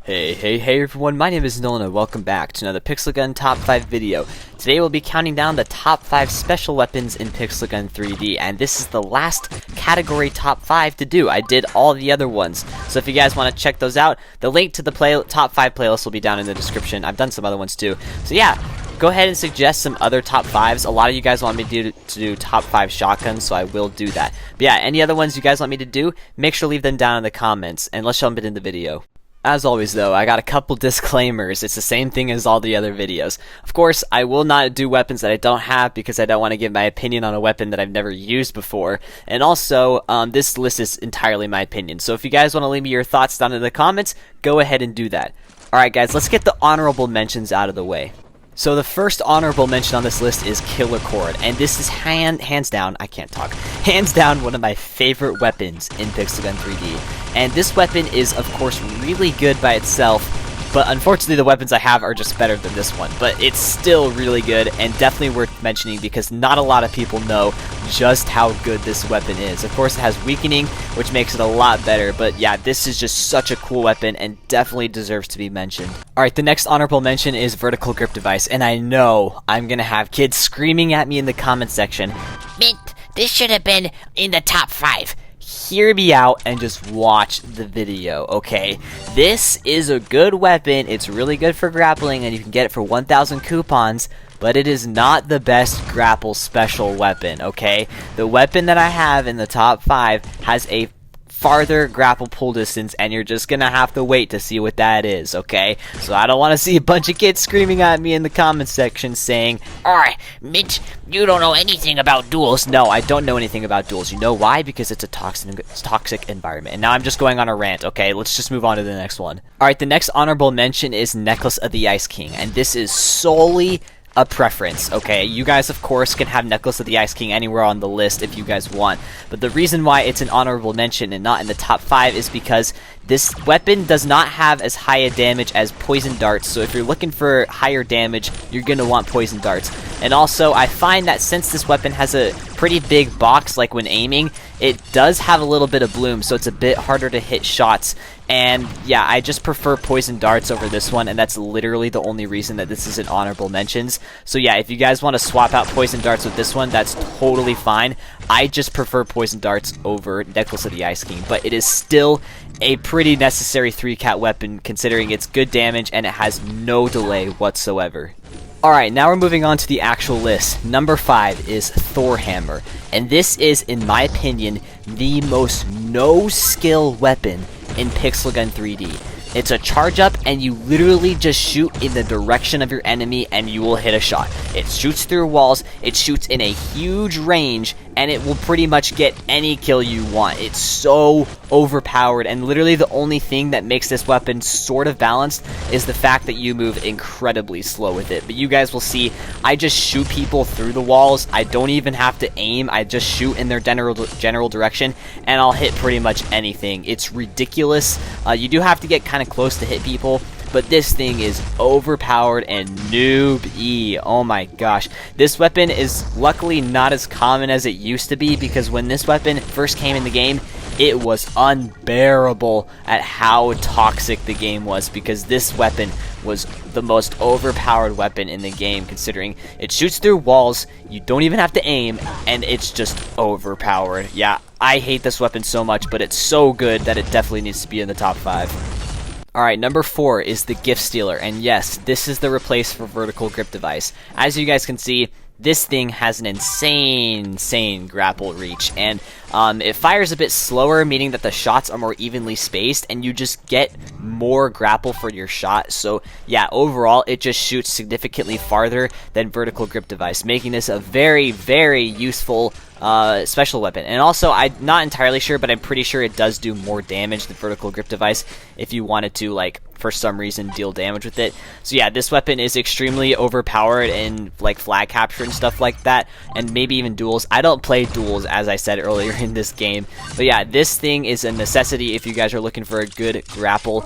Hey everyone, my name is Nolan and welcome back to another Pixel Gun Top 5 video. Today we'll be counting down the top 5 special weapons in Pixel Gun 3D, and this is the last category top 5 to do. I did all the other ones, so if you guys want to check those out, the link to the top 5 playlist will be down in the description. I've done some other ones too, so yeah. Go ahead and suggest some other top 5s. A lot of you guys want me to do top 5 shotguns, so I will do that. But yeah, any other ones you guys want me to do, make sure to leave them down in the comments, and let's jump into the video. As always though, I got a couple disclaimers. It's the same thing as all the other videos. Of course, I will not do weapons that I don't have because I don't want to give my opinion on a weapon that I've never used before. And also, this list is entirely my opinion. So if you guys want to leave me your thoughts down in the comments, go ahead and do that. Alright guys, let's get the honorable mentions out of the way. So the first honorable mention on this list is Killer Cord, and this is hands down one of my favorite weapons in Pixel Gun 3D. And this weapon is of course really good by itself, but unfortunately the weapons I have are just better than this one. But it's still really good and definitely worth mentioning because not a lot of people know just how good this weapon is. Of course it has weakening, which makes it a lot better, but yeah, this is just such a cool weapon and definitely deserves to be mentioned. Alright, the next honorable mention is Vertical Grip Device, and I know I'm gonna have kids screaming at me in the comment section, "Mint, this should have been in the top 5. Hear me out and just watch the video, okay? This is a good weapon, it's really good for grappling, and you can get it for 1,000 coupons, but it is not the best grapple special weapon, okay? The weapon that I have in the top 5 has a farther grapple pull distance, and you're just gonna have to wait to see what that is, okay? So I don't want to see a bunch of kids screaming at me in the comment section saying, "Alright, Mitch, you don't know anything about duels." No, I don't know anything about duels. You know why? Because it's a toxic environment. And now I'm just going on a rant, okay? Let's just move on to the next one. Alright, the next honorable mention is Necklace of the Ice King, and this is solely a preference, okay? You guys of course can have Necklace of the Ice King anywhere on the list if you guys want, but the reason why it's an honorable mention and not in the top 5 is because this weapon does not have as high a damage as poison darts, so if you're looking for higher damage, you're gonna want poison darts. And also, I find that since this weapon has a pretty big box, like when aiming, it does have a little bit of bloom, so it's a bit harder to hit shots. And yeah, I just prefer poison darts over this one, and that's literally the only reason that this is an honorable mentions. So yeah, if you guys want to swap out poison darts with this one, that's totally fine. I just prefer poison darts over Necklace of the Ice King, but it is still a pretty necessary 3-cat weapon considering it's good damage and it has no delay whatsoever. Alright, now we're moving on to the actual list. Number 5 is Thor Hammer, and this is, in my opinion, the most no-skill weapon in Pixel Gun 3D. It's a charge up and you literally just shoot in the direction of your enemy and you will hit a shot. It shoots through walls, it shoots in a huge range, and it will pretty much get any kill you want. It's so overpowered, and literally the only thing that makes this weapon sort of balanced is the fact that you move incredibly slow with it. But you guys will see, I just shoot people through the walls. I don't even have to aim, I just shoot in their general direction, and I'll hit pretty much anything. It's ridiculous. You do have to get kind of close to hit people, but this thing is overpowered and noob-y. Oh my gosh. This weapon is luckily not as common as it used to be, because when this weapon first came in the game, it was unbearable at how toxic the game was, because this weapon was the most overpowered weapon in the game, considering it shoots through walls, you don't even have to aim, and it's just overpowered. Yeah, I hate this weapon so much, but it's so good that it definitely needs to be in the top 5. Alright, number 4 is the Giftstealer, and yes, this is the replace for Vertical Grip Device. As you guys can see, this thing has an insane grapple reach, and it fires a bit slower, meaning that the shots are more evenly spaced, and you just get more grapple for your shot. So yeah, overall, it just shoots significantly farther than Vertical Grip Device, making this a very useful special weapon. And also, I'm not entirely sure, but I'm pretty sure it does do more damage than Vertical Grip Device if you wanted to, like, for some reason deal damage with it. So yeah, this weapon is extremely overpowered in like flag capture and stuff like that, and maybe even duels. I don't play duels, as I said earlier in this game, but yeah, this thing is a necessity if you guys are looking for a good grapple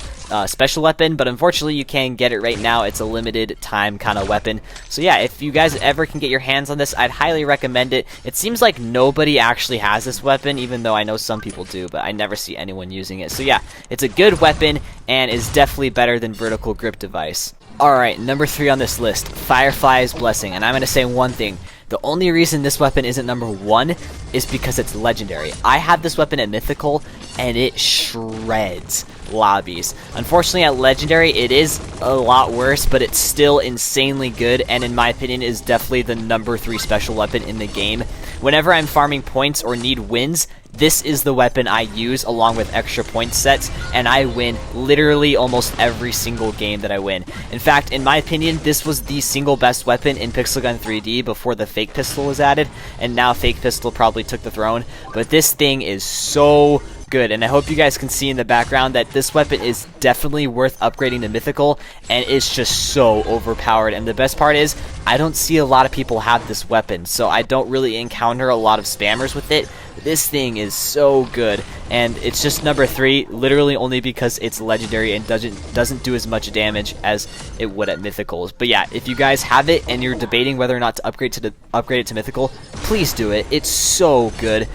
special weapon, but unfortunately you can't get it right now. It's a limited time kind of weapon. So yeah, if you guys ever can get your hands on this, I'd highly recommend it. It seems like nobody actually has this weapon, even though I know some people do, but I never see anyone using it. So yeah, it's a good weapon, and is definitely better than vertical grip device. Alright, number 3 on this list, Fireflies Blessing, and I'm going to say one thing. The only reason this weapon isn't number 1 is because it's legendary. I have this weapon at Mythical, and it shreds lobbies. Unfortunately, at Legendary, it is a lot worse, but it's still insanely good, and in my opinion, is definitely the number 3 special weapon in the game. Whenever I'm farming points or need wins, this is the weapon I use along with extra point sets, and I win literally almost every single game that I win. In fact, in my opinion, this was the single best weapon in Pixel Gun 3D before the Fake Pistol was added, and now Fake Pistol probably took the throne, but this thing is so good, and I hope you guys can see in the background that this weapon is definitely worth upgrading to Mythical, and it's just so overpowered. And the best part is, I don't see a lot of people have this weapon, so I don't really encounter a lot of spammers with it. This thing is so good, and it's just number 3, literally only because it's legendary and doesn't do as much damage as it would at Mythicals. But yeah, if you guys have it and you're debating whether or not to upgrade it to Mythical, please do it. It's so good.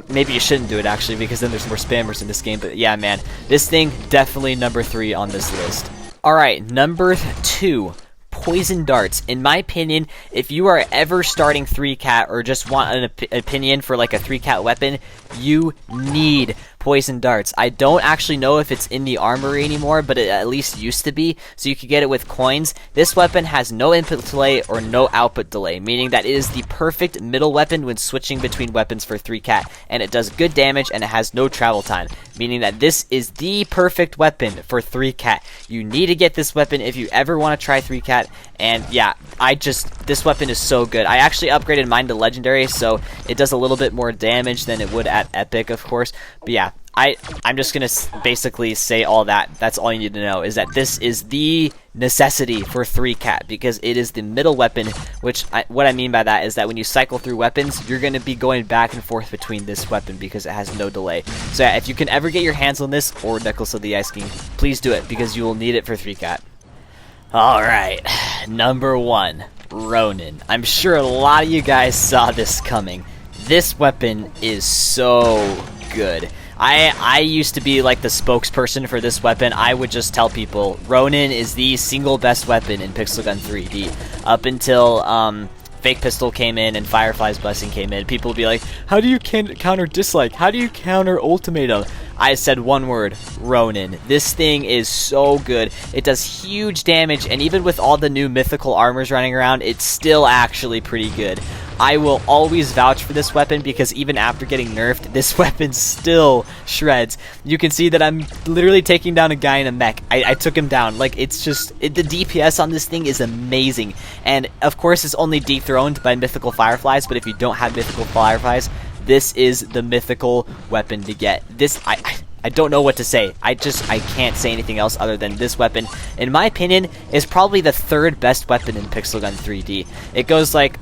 Maybe you shouldn't do it actually, because then there's more spammers in this game. But yeah, man, this thing definitely number 3 on this list. All right, number 2. Poison darts. In my opinion, if you are ever starting 3-cat or just want an opinion for like a 3-cat weapon, you need poison darts. I don't actually know if it's in the armory anymore, but it at least used to be, so you could get it with coins. This weapon has no input delay or no output delay, meaning that it is the perfect middle weapon when switching between weapons for 3-cat, and it does good damage and it has no travel time, meaning that this is the perfect weapon for 3-cat. You need to get this weapon if you ever want to try 3-cat, and yeah, this weapon is so good. I actually upgraded mine to legendary, so it does a little bit more damage than it would at epic, of course, but yeah, I'm just gonna basically say all that. That's all you need to know, is that this is the necessity for 3-cat, because it is the middle weapon, which what I mean by that is that when you cycle through weapons, you're gonna be going back and forth between this weapon because it has no delay. So yeah, if you can ever get your hands on this, or Necklace of the Ice King, please do it, because you will need it for 3-cat. Alright, number 1, Ronin. I'm sure a lot of you guys saw this coming. This weapon is so good. I used to be like the spokesperson for this weapon. I would just tell people Ronin is the single best weapon in Pixel Gun 3D. Up until Fake Pistol came in and Fireflies Blessing came in, people would be like, how do you counter Dislike? How do you counter Ultimatum? I said one word, Ronin. This thing is so good. It does huge damage, and even with all the new mythical armors running around, it's still actually pretty good. I will always vouch for this weapon, because even after getting nerfed, this weapon still shreds. You can see that I'm literally taking down a guy in a mech. I took him down. Like, it's just, the DPS on this thing is amazing. And of course, it's only dethroned by mythical Fireflies, but if you don't have mythical Fireflies, this is the mythical weapon to get. This, I don't know what to say. I can't say anything else other than this weapon, in my opinion, is probably the 3rd best weapon in Pixel Gun 3D. It goes like,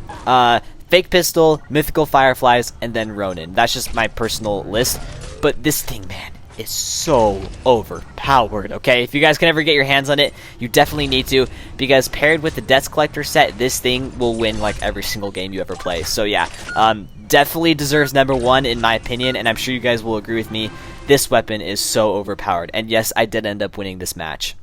Fake Pistol, Mythical Fireflies, and then Ronin. That's just my personal list. But this thing, man, is so overpowered, okay? If you guys can ever get your hands on it, you definitely need to, because paired with the Death Collector set, this thing will win like every single game you ever play. So yeah, definitely deserves number 1 in my opinion, and I'm sure you guys will agree with me. This weapon is so overpowered, and yes, I did end up winning this match.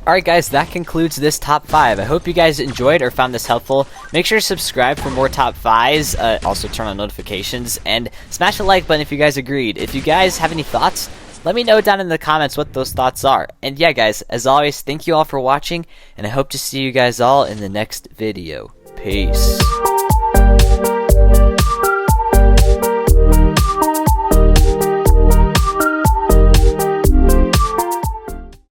Alright guys, that concludes this top 5. I hope you guys enjoyed or found this helpful. Make sure to subscribe for more top 5s, also turn on notifications, and smash the like button if you guys agreed. If you guys have any thoughts, let me know down in the comments what those thoughts are. And yeah guys, as always, thank you all for watching, and I hope to see you guys all in the next video. Peace.